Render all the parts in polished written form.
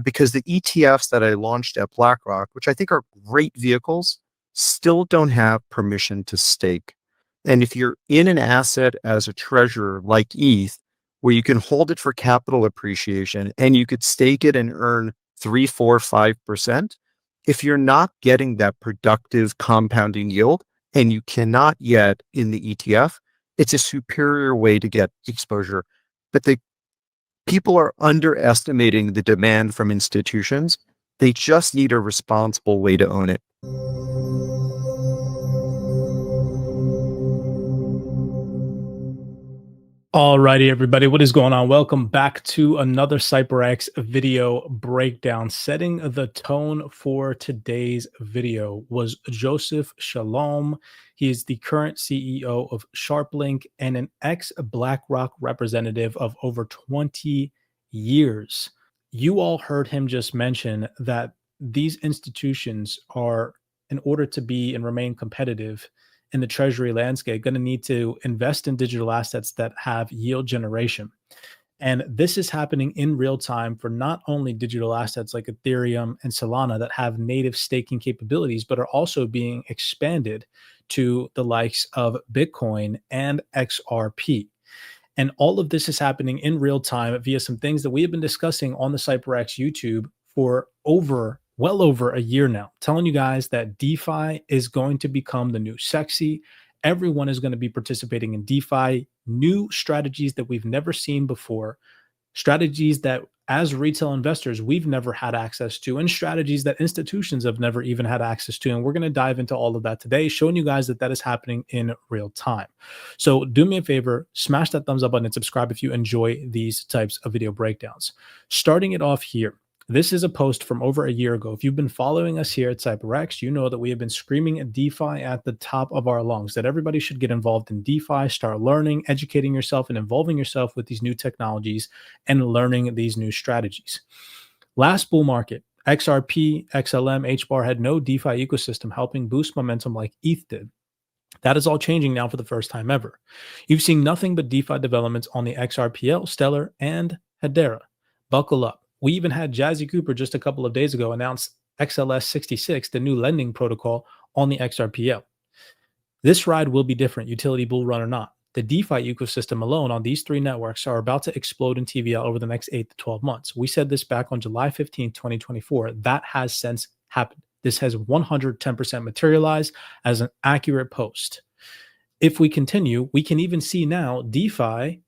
because the ETFs that I launched at BlackRock, which I think are great vehicles, still don't have permission to stake. And if you're in an asset as a treasurer like ETH, where you can hold it for capital appreciation and you could stake it and earn 3, 4, 5%, if you're not getting that productive compounding yield and you cannot yet in the ETF, it's a superior way to get exposure. But the people are underestimating the demand from institutions. They just need a responsible way to own it. Alrighty, everybody, what is going on? Welcome back to another CYPRX video breakdown. Setting the tone for today's video was Joseph Shalom. He is the current CEO of SharpLink and an ex-BlackRock representative of over 20 years. You all heard him just mention that these institutions are, in order to be and remain competitive in the treasury landscape, going to need to invest in digital assets that have yield generation. And this is happening in real time for not only digital assets like Ethereum and Solana that have native staking capabilities, but are also being expanded to the likes of Bitcoin and XRP. And all of this is happening in real time via some things that we have been discussing on the CYPRX YouTube for well over a year now, telling you guys that DeFi is going to become the new sexy. Everyone is going to be participating in DeFi, new strategies that we've never seen before, strategies that as retail investors, we've never had access to, and strategies that institutions have never even had access to. And we're going to dive into all of that today, showing you guys that that is happening in real time. So do me a favor, smash that thumbs up button and subscribe if you enjoy these types of video breakdowns. Starting it off here. This is a post from over a year ago. If you've been following us here at CYPRX, you know that we have been screaming at DeFi at the top of our lungs, that everybody should get involved in DeFi, start learning, educating yourself, and involving yourself with these new technologies and learning these new strategies. Last bull market, XRP, XLM, HBAR had no DeFi ecosystem helping boost momentum like ETH did. That is all changing now for the first time ever. You've seen nothing but DeFi developments on the XRPL, Stellar, and Hedera. Buckle up. We even had Jazzy Cooper just a couple of days ago announce XLS66, the new lending protocol on the XRPL. This ride will be different, utility bull run or not. The DeFi ecosystem alone on these three networks are about to explode in TVL over the next 8 to 12 months. We said this back on July 15, 2024. That has since happened. This has 110% materialized as an accurate post. If we continue, we can even see now DeFi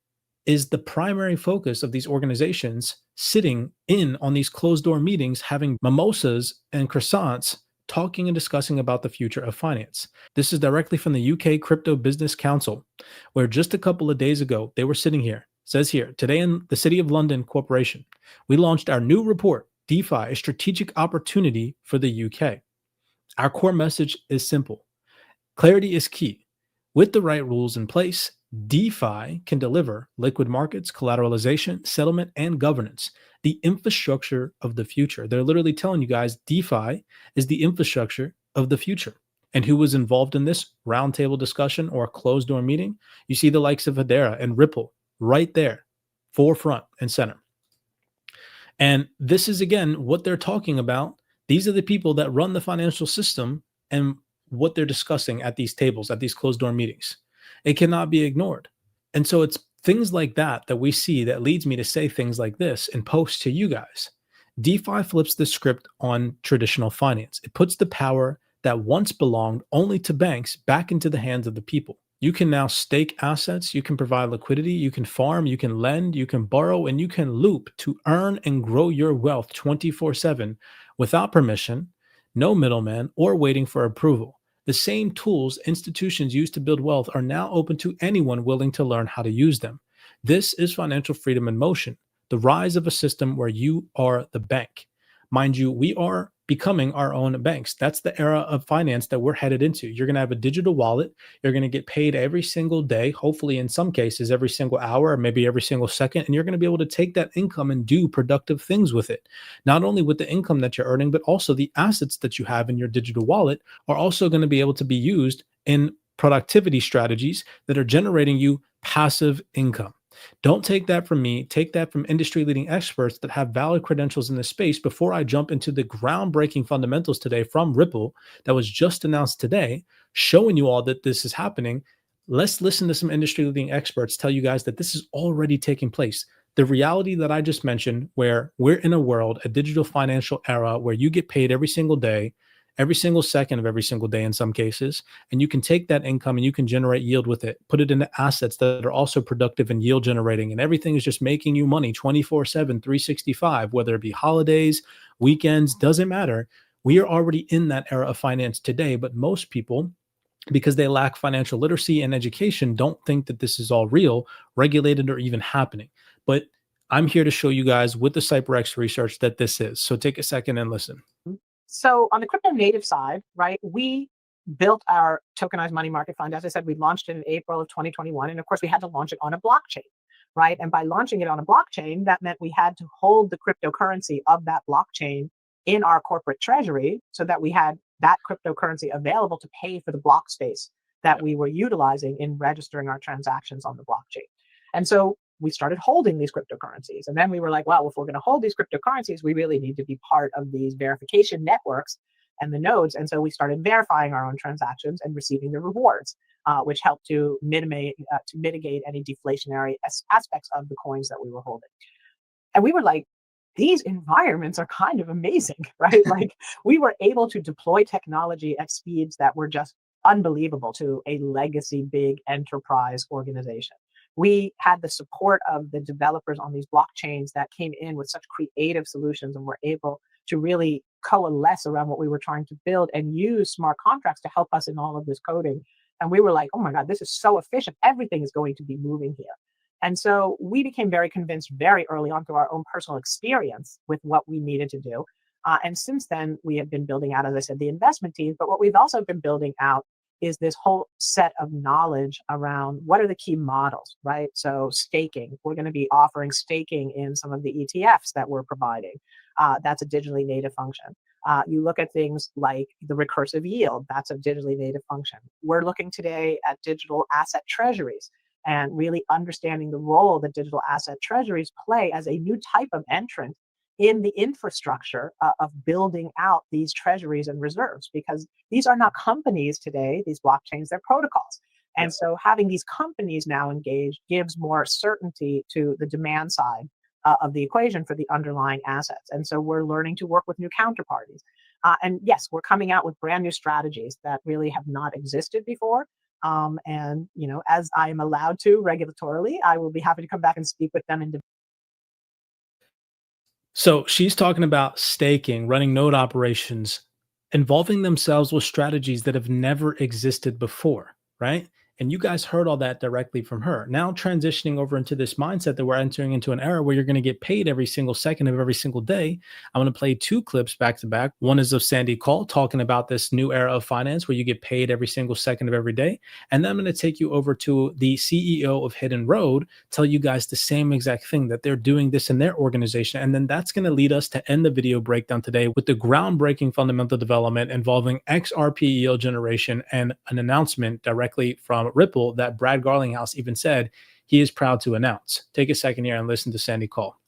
is the primary focus of these organizations sitting in on these closed door meetings, having mimosas and croissants, talking and discussing about the future of finance. This is directly from the UK Crypto Business Council, where just a couple of days ago, they were sitting here. It says here, today in the City of London Corporation, we launched our new report, DeFi, a strategic opportunity for the UK. Our core message is simple. Clarity is key. With the right rules in place, DeFi can deliver liquid markets, collateralization, settlement, and governance, the infrastructure of the future. They're literally telling you guys DeFi is the infrastructure of the future. And who was involved in this roundtable discussion or closed door meeting? You see the likes of Hedera and Ripple right there, forefront and center. And this is, again, what they're talking about. These are the people that run the financial system and what they're discussing at these tables, at these closed door meetings. It cannot be ignored. And so it's things like that that we see that leads me to say things like this and post to you guys. DeFi flips the script on traditional finance. It puts the power that once belonged only to banks back into the hands of the people. You can now stake assets, you can provide liquidity, you can farm, you can lend, you can borrow, and you can loop to earn and grow your wealth 24/7 without permission, no middleman, or waiting for approval. The same tools institutions use to build wealth are now open to anyone willing to learn how to use them. This is financial freedom in motion, the rise of a system where you are the bank. Mind you, we are becoming our own banks. That's the era of finance that we're headed into. You're going to have a digital wallet. You're going to get paid every single day, hopefully in some cases every single hour, or maybe every single second. And you're going to be able to take that income and do productive things with it. Not only with the income that you're earning, but also the assets that you have in your digital wallet are also going to be able to be used in productivity strategies that are generating you passive income. Don't take that from me. Take that from industry leading experts that have valid credentials in this space before I jump into the groundbreaking fundamentals today from Ripple that was just announced today, showing you all that this is happening. Let's listen to some industry leading experts tell you guys that this is already taking place. The reality that I just mentioned, where we're in a world, a digital financial era where you get paid every single day, every single second of every single day in some cases, and you can take that income and you can generate yield with it, put it into assets that are also productive and yield generating, and everything is just making you money 24/7, 365, whether it be holidays, weekends, doesn't matter. We are already in that era of finance today, but most people, because they lack financial literacy and education, don't think that this is all real, regulated, or even happening. But I'm here to show you guys with the CyPRX research that this is. So take a second and listen. So on the crypto native side, right, we built our tokenized money market fund. As I said, we launched it in April of 2021. And of course, we had to launch it on a blockchain, right? And by launching it on a blockchain, that meant we had to hold the cryptocurrency of that blockchain in our corporate treasury so that we had that cryptocurrency available to pay for the block space that we were utilizing in registering our transactions on the blockchain. And so we started holding these cryptocurrencies. And then we were like, well, if we're going to hold these cryptocurrencies, we really need to be part of these verification networks and the nodes. And so we started verifying our own transactions and receiving the rewards, which helped to mitigate any deflationary aspects of the coins that we were holding. And we were like, these environments are kind of amazing, right? Like we were able to deploy technology at speeds that were just unbelievable to a legacy big enterprise organization. We had the support of the developers on these blockchains that came in with such creative solutions and were able to really coalesce around what we were trying to build and use smart contracts to help us in all of this coding. And we were like, oh my God, this is so efficient. Everything is going to be moving here. And so we became very convinced very early on through our own personal experience with what we needed to do. And since then, we have been building out, as I said, the investment teams. But what we've also been building out is this whole set of knowledge around what are the key models, right? So staking, we're going to be offering staking in some of the ETFs that we're providing. That's a digitally native function. You look at things like the recursive yield, that's a digitally native function. We're looking today at digital asset treasuries and really understanding the role that digital asset treasuries play as a new type of entrant in the infrastructure of building out these treasuries and reserves, because these are not companies today, these blockchains, they're protocols. And so having these companies now engaged gives more certainty to the demand side of the equation for the underlying assets. And so we're learning to work with new counterparties. And yes, we're coming out with brand new strategies that really have not existed before. And, you know, as I am allowed to regulatorily, I will be happy to come back and speak with them in. So she's talking about staking, running node operations, involving themselves with strategies that have never existed before, right? And you guys heard all that directly from her. Now transitioning over into this mindset that we're entering into an era where you're going to get paid every single second of every single day. I'm going to play two clips back to back. One is of Sandy Call talking about this new era of finance where you get paid every single second of every day. And then I'm going to take you over to the CEO of Hidden Road, tell you guys the same exact thing, that they're doing this in their organization. And then that's going to lead us to end the video breakdown today with the groundbreaking fundamental development involving XRP yield generation and an announcement directly from Ripple that Brad Garlinghouse even said he is proud to announce. Take a second here and listen to Sandy Call.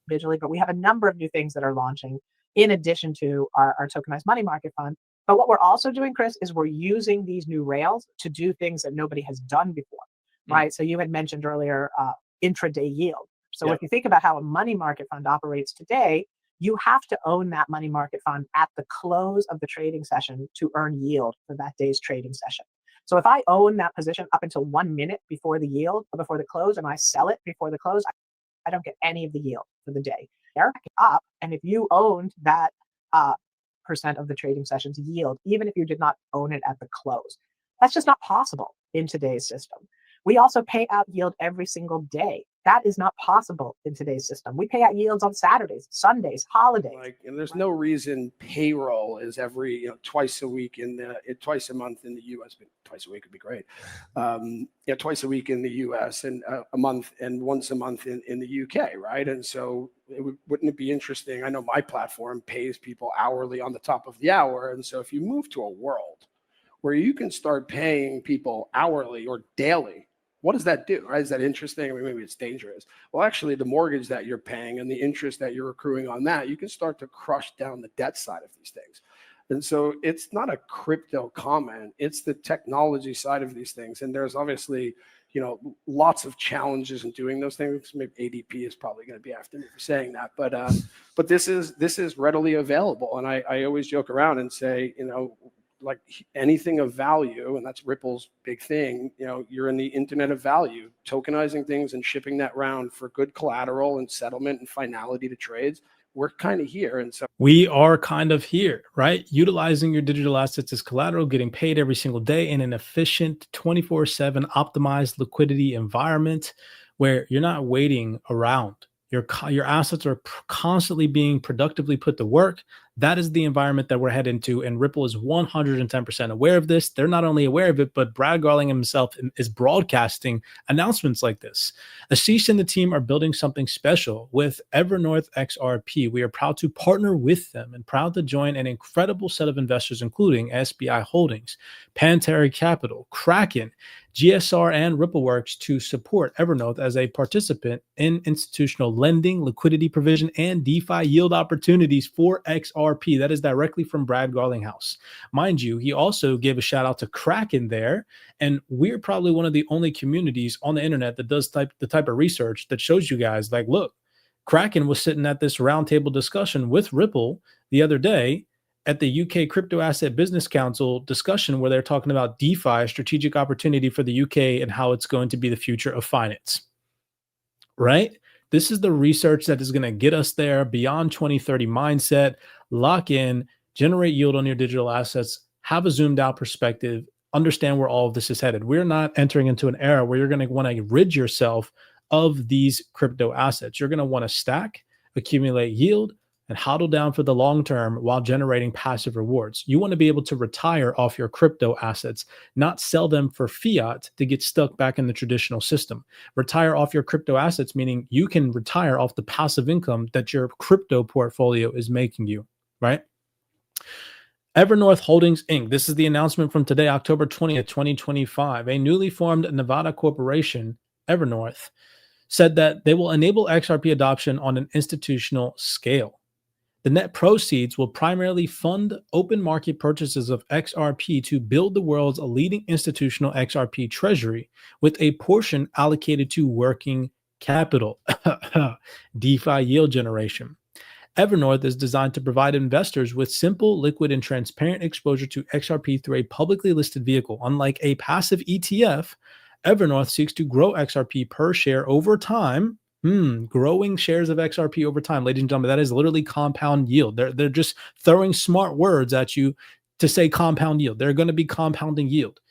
Individually, but we have a number of new things that are launching in addition to our tokenized money market fund. But what we're also doing, Chris, is we're using these new rails to do things that nobody has done before, right? So you had mentioned earlier intraday yield. So if you think about how a money market fund operates today, you have to own that money market fund at the close of the trading session to earn yield for that day's trading session. So if I own that position up until 1 minute before the yield or before the close and I sell it before the close, I don't get any of the yield for the day. They're up, and if you owned that percent of the trading session's yield, even if you did not own it at the close, that's just not possible in today's system. We also pay out yield every single day. That is not possible in today's system. We pay out yields on Saturdays, Sundays, holidays. And there's no reason payroll is every twice a week twice a month in the U.S. But twice a week would be great. Twice a week in the U.S. and a month and once a month in the U.K. Right? And so wouldn't it be interesting? I know my platform pays people hourly on the top of the hour, and so if you move to a world where you can start paying people hourly or daily what does that do, right? Is that interesting? I mean, maybe it's dangerous. Well, actually, the mortgage that you're paying and the interest that you're accruing on that, you can start to crush down the debt side of these things. And so it's not a crypto comment, it's the technology side of these things. And there's obviously, lots of challenges in doing those things. Maybe ADP is probably going to be after me for saying that, but this is readily available. And I always joke around and say, like anything of value, and that's Ripple's big thing, you're in the internet of value, tokenizing things and shipping that around for good collateral and settlement and finality to trades. We're kind of here. And so we are kind of here, right? Utilizing your digital assets as collateral, getting paid every single day in an efficient 24/7 optimized liquidity environment where you're not waiting around. Your assets are constantly being productively put to work. That is the environment that we're heading into, and Ripple is 110% aware of this. They're not only aware of it, but Brad Garling himself is broadcasting announcements like this. Ashish and the team are building something special with Evernorth XRP. We are proud to partner with them and proud to join an incredible set of investors, including SBI Holdings, Pantera Capital, Kraken, GSR, and RippleWorks to support Evernorth as a participant in institutional lending, liquidity provision, and DeFi yield opportunities for XRP. That is directly from Brad Garlinghouse. Mind you, he also gave a shout out to Kraken there, and we're probably one of the only communities on the internet that does the type of research that shows you guys, like, look, Kraken was sitting at this roundtable discussion with Ripple the other day at the UK Crypto Asset Business Council discussion where they're talking about DeFi, strategic opportunity for the UK, and how it's going to be the future of finance, right? This is the research that is going to get us there, beyond 2030 mindset, lock in, generate yield on your digital assets, have a zoomed out perspective, understand where all of this is headed. We're not entering into an era where you're going to want to rid yourself of these crypto assets. You're going to want to stack, accumulate yield, and hodl down for the long term while generating passive rewards. You want to be able to retire off your crypto assets, not sell them for fiat to get stuck back in the traditional system. Retire off your crypto assets, meaning you can retire off the passive income that your crypto portfolio is making you, right? Evernorth Holdings, Inc. This is the announcement from today, October 20th, 2025. A newly formed Nevada corporation, Evernorth, said that they will enable XRP adoption on an institutional scale. The net proceeds will primarily fund open market purchases of XRP to build the world's leading institutional XRP treasury, with a portion allocated to working capital, DeFi yield generation. Evernorth is designed to provide investors with simple, liquid, and transparent exposure to XRP through a publicly listed vehicle. Unlike a passive ETF, Evernorth seeks to grow XRP per share over time. Growing shares of XRP over time, ladies and gentlemen, that is literally compound yield. They're just throwing smart words at you to say compound yield. They're going to be compounding yield.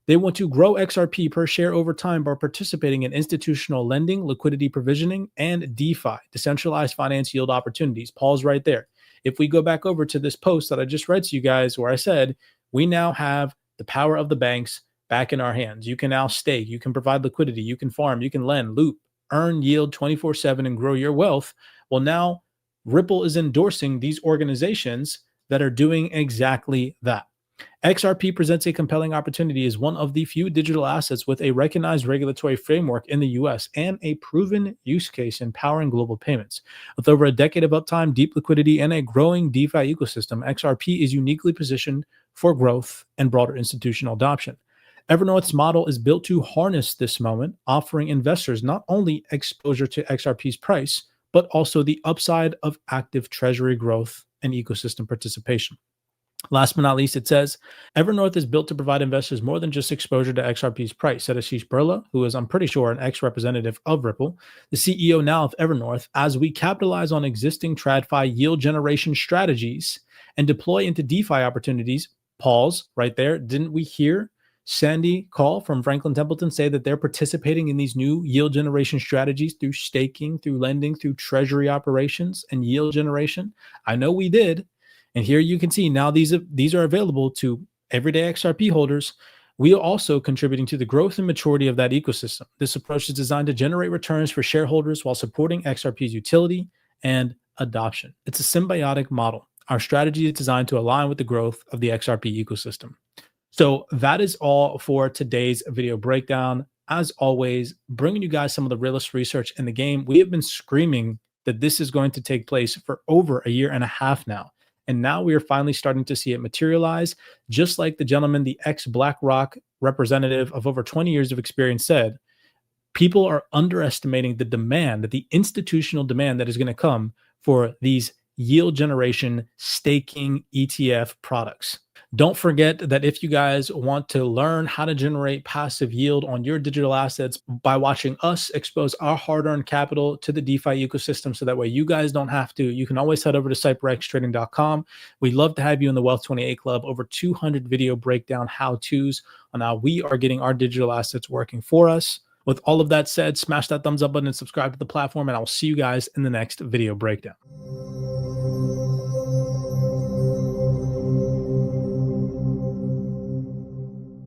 They want to grow XRP per share over time by participating in institutional lending, liquidity provisioning, and DeFi, decentralized finance yield opportunities. Pause right there. If we go back over to this post that I just read to you guys where I said, we now have the power of the banks back in our hands. You can now stake, you can provide liquidity, you can farm, you can lend, loop, earn yield 24/7 and grow your wealth. Well, now Ripple is endorsing these organizations that are doing exactly that. XRP presents a compelling opportunity as one of the few digital assets with a recognized regulatory framework in the US and a proven use case in powering global payments. With over a decade of uptime, deep liquidity, and a growing DeFi ecosystem, XRP is uniquely positioned for growth and broader institutional adoption. Evernorth's model is built to harness this moment, offering investors not only exposure to XRP's price, but also the upside of active treasury growth and ecosystem participation. Last but not least, it says, Evernorth is built to provide investors more than just exposure to XRP's price, said Ashish Birla, who is, I'm pretty sure, an ex-representative of Ripple, the CEO now of Evernorth. As we capitalize on existing TradFi yield generation strategies and deploy into DeFi opportunities, pause right there. Didn't we hear Sandy Call from Franklin Templeton say that they're participating in these new yield generation strategies through staking, through lending, through treasury operations and yield generation? I know we did. And here you can see now these are available to everyday XRP holders. We are also contributing to the growth and maturity of that ecosystem. This approach is designed to generate returns for shareholders while supporting XRP's utility and adoption. It's a symbiotic model. Our strategy is designed to align with the growth of the XRP ecosystem. So that is all for today's video breakdown. as always, bringing you guys some of the realest research in the game. We have been screaming that this is going to take place for over a year and a half now. And now we are finally starting to see it materialize. Just like the gentleman, the ex-BlackRock representative of over 20 years of experience said, people are underestimating the demand, the institutional demand that is going to come for these yield generation staking ETF products. Don't forget that if you guys want to learn how to generate passive yield on your digital assets by watching us expose our hard-earned capital to the DeFi ecosystem, so that way you guys don't have to, you can always head over to CYPRXtrading.com. We'd love to have you in the Wealth 28 Club. Over 200 video breakdown how-tos on how we are getting our digital assets working for us. With all of that said, smash that thumbs up button and subscribe to the platform, and I'll see you guys in the next video breakdown.